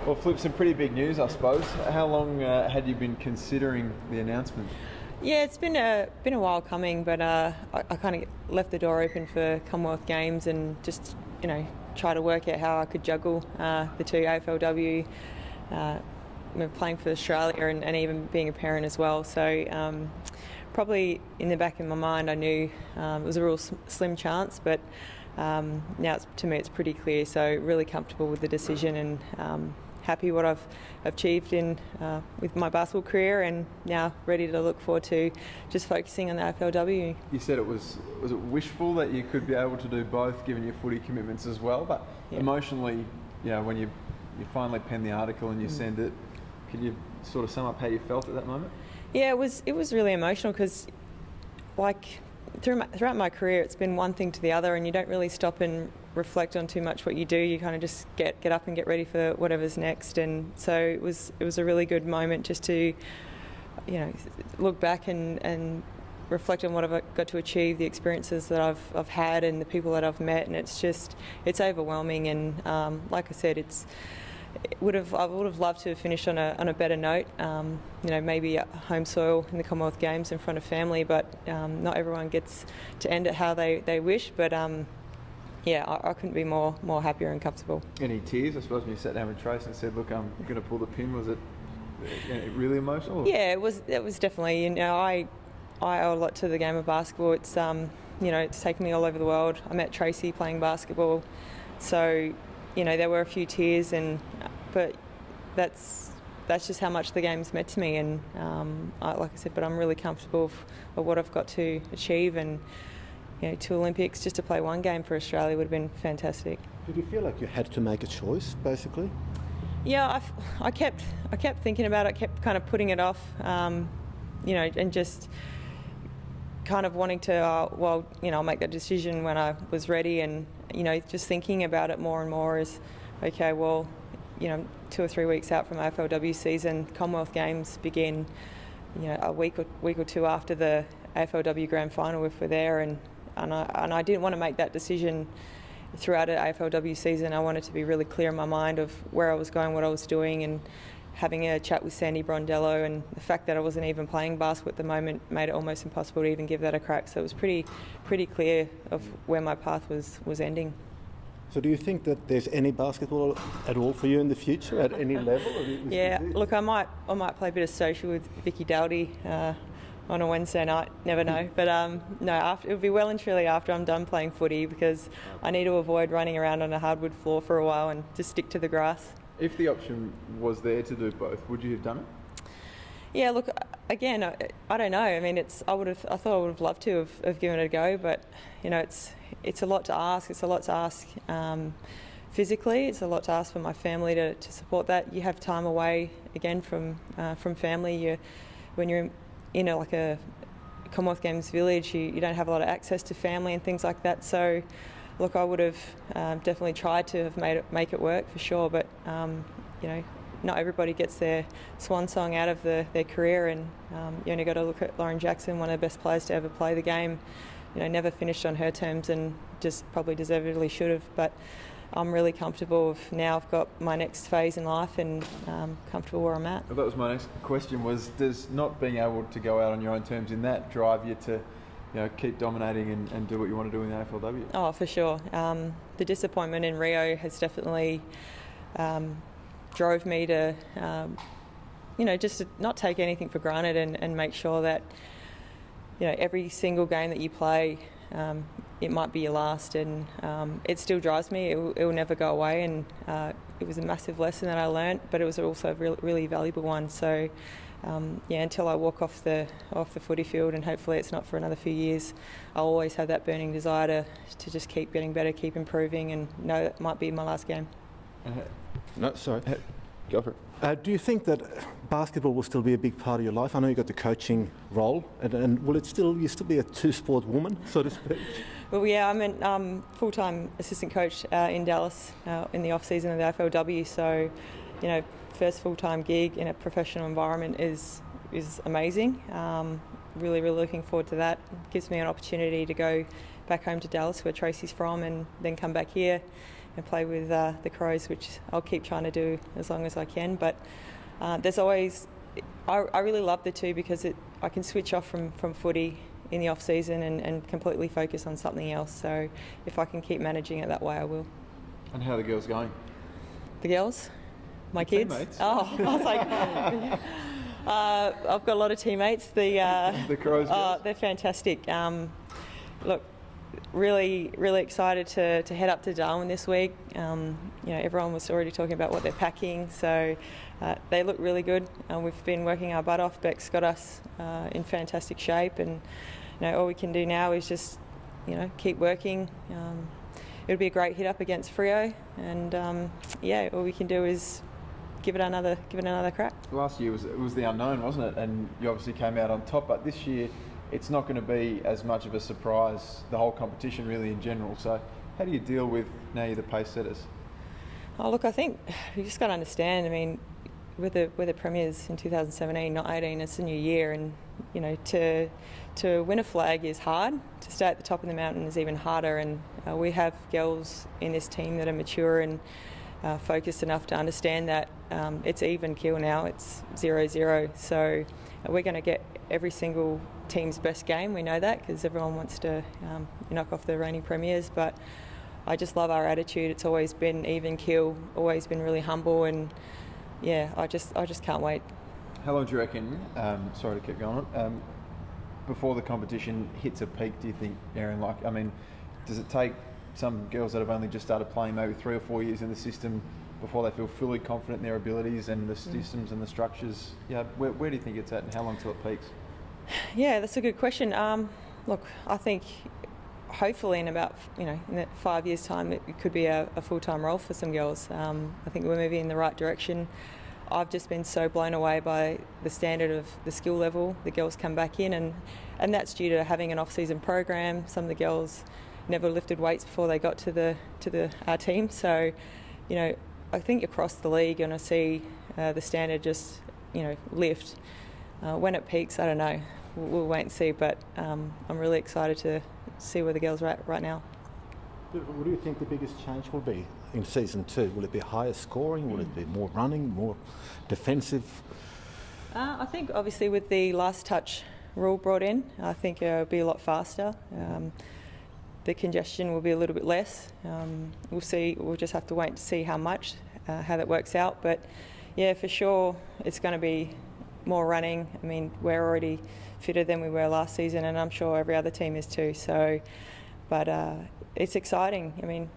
Well, Flip, some pretty big news, I suppose. How long had you been considering the announcement? Yeah, it's been a while coming, but I kind of left the door open for Commonwealth Games and just try to work out how I could juggle the two AFLW, playing for Australia and even being a parent as well. So probably in the back of my mind, I knew it was a real slim chance, but now to me it's pretty clear. So really comfortable with the decision and happy what I've achieved with my basketball career, and now ready to look forward to just focusing on the AFLW. You said was it wishful that you could be able to do both, given your footy commitments as well, but yeah. Emotionally, when you finally pen the article and you send it, can you sort of sum up how you felt at that moment? Yeah, it was really emotional because, throughout my career, it's been one thing to the other, and you don't really stop and reflect on too much what you do. You kind of just get up and get ready for whatever's next. And so it was a really good moment just to look back and reflect on what I've got to achieve, the experiences that I've had and the people that I've met, and it's overwhelming. And like I said, I would have loved to have finished on a better note, maybe at home soil in the Commonwealth Games in front of family, but not everyone gets to end it how they wish. But I couldn't be more happier and comfortable. Any tears? I suppose when you sat down with Trace and said, "Look, I'm going to pull the pin," was it really emotional? Yeah, it was definitely. I owe a lot to the game of basketball. It's it's taken me all over the world. I met Tracy playing basketball, so there were a few tears, but that's just how much the game's meant to me. And like I said, but I'm really comfortable of what I've got to achieve, and 2 Olympics just to play one game for Australia would have been fantastic. Did you feel like you had to make a choice, basically? Yeah, I kept thinking about it. I kept kind of putting it off, and just kind of wanting to, I'll make that decision when I was ready, and just thinking about it more and more is, okay, 2 or 3 weeks out from AFLW season, Commonwealth Games begin, a week or two after the AFLW Grand Final if we're there, and I didn't want to make that decision throughout an AFLW season. I wanted to be really clear in my mind of where I was going, what I was doing, and having a chat with Sandy Brondello, and the fact that I wasn't even playing basketball at the moment made it almost impossible to even give that a crack. So it was pretty clear of where my path was ending. So do you think that there's any basketball at all for you in the future at any level? Yeah, look, I might play a bit of social with Vicky Dowdy on a Wednesday night. Never know, but no, it'll be well and truly after I'm done playing footy, because I need to avoid running around on a hardwood floor for a while and just stick to the grass. If the option was there to do both, would you have done it? Yeah, look, again, I don't know. I mean, I thought I would have loved to have given it a go, but it's a lot to ask. It's a lot to ask physically. It's a lot to ask for my family to support that. You have time away again from family. When you're in a Commonwealth Games village, you don't have a lot of access to family and things like that. So, look, I would have definitely tried to have make it work for sure, but not everybody gets their swan song out of their career, and you only got to look at Lauren Jackson, one of the best players to ever play the game. Never finished on her terms and just probably deservedly should have. But I'm really comfortable with now. I've got my next phase in life, and comfortable where I'm at. Well, that was my next question. Does not being able to go out on your own terms in that drive you to keep dominating and do what you want to do in the AFLW? Oh, for sure. The disappointment in Rio has definitely drove me to, just to not take anything for granted and make sure that, every single game that you play, it might be your last, and it still drives me. It will never go away, and it was a massive lesson that I learnt, but it was also a really valuable one. So, until I walk off the footy field, and hopefully it's not for another few years, I'll always have that burning desire to just keep getting better, keep improving, and know that might be my last game. No, sorry. Go for it. Do you think that basketball will still be a big part of your life? I know you got the coaching role, and will you still be a two-sport woman, so to speak? Well, yeah, I'm a full-time assistant coach in Dallas in the off-season of the AFLW. So, first full-time gig in a professional environment is amazing. Really looking forward to that. It gives me an opportunity to go back home to Dallas, where Tracy's from, and then come back here play with the Crows, which I'll keep trying to do as long as I can. But there's always, I really love the two because I can switch off from footy in the off season and completely focus on something else. So if I can keep managing it that way, I will. And how are the girls going? The girls? My Your kids? teammates? Oh, I was like, I've got a lot of teammates. The Crows girls? They're fantastic. Look, really excited to head up to Darwin this week. Everyone was already talking about what they're packing, so they look really good. We've been working our butt off. Beck's got us in fantastic shape, and all we can do now is just keep working. It'll be a great hit up against Freo, and all we can do is give it another crack. Last year was the unknown, wasn't it? And you obviously came out on top, but this year it's not going to be as much of a surprise, the whole competition really in general. So how do you deal with now you're the pace setters? Oh, look, I think you just got to understand, I mean, we're the premiers in 2017, not 18, it's a new year, and to win a flag is hard. To stay at the top of the mountain is even harder, and we have girls in this team that are mature and focused enough to understand that it's even kill now, it's 0-0. So we're going to get every single team's best game, we know that, because everyone wants to knock off the reigning premiers, but I just love our attitude. It's always been even kill, always been really humble, and I just can't wait. How long do you reckon, sorry to keep going on, before the competition hits a peak, do you think, Erin? Does it take some girls that have only just started playing maybe 3 or 4 years in the system before they feel fully confident in their abilities and the systems and the structures? Where do you think it's at, and how long till it peaks? Yeah, that's a good question. Look, I think hopefully in about in that 5 years' time it could be a full-time role for some girls. I think we're moving in the right direction. I've just been so blown away by the standard of the skill level the girls come back in, and that's due to having an off-season program. Some of the girls never lifted weights before they got to our team. So, I think across the league you're going to see the standard just lift. When it peaks, I don't know. We'll wait and see. But I'm really excited to see where the girls are at right now. What do you think the biggest change will be in season 2? Will it be higher scoring? Will it be more running, more defensive? I think obviously with the last touch rule brought in, I think it'll be a lot faster. The congestion will be a little bit less. We'll see. We'll just have to wait to see how that works out. But yeah, for sure, it's going to be more running. I mean, we're already fitter than we were last season, and I'm sure every other team is too. So, but it's exciting. I mean,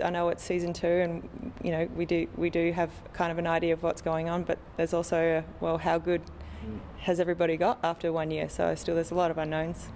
I know it's season 2, and we do have kind of an idea of what's going on. But there's also how good has everybody got after 1 year? So still, there's a lot of unknowns.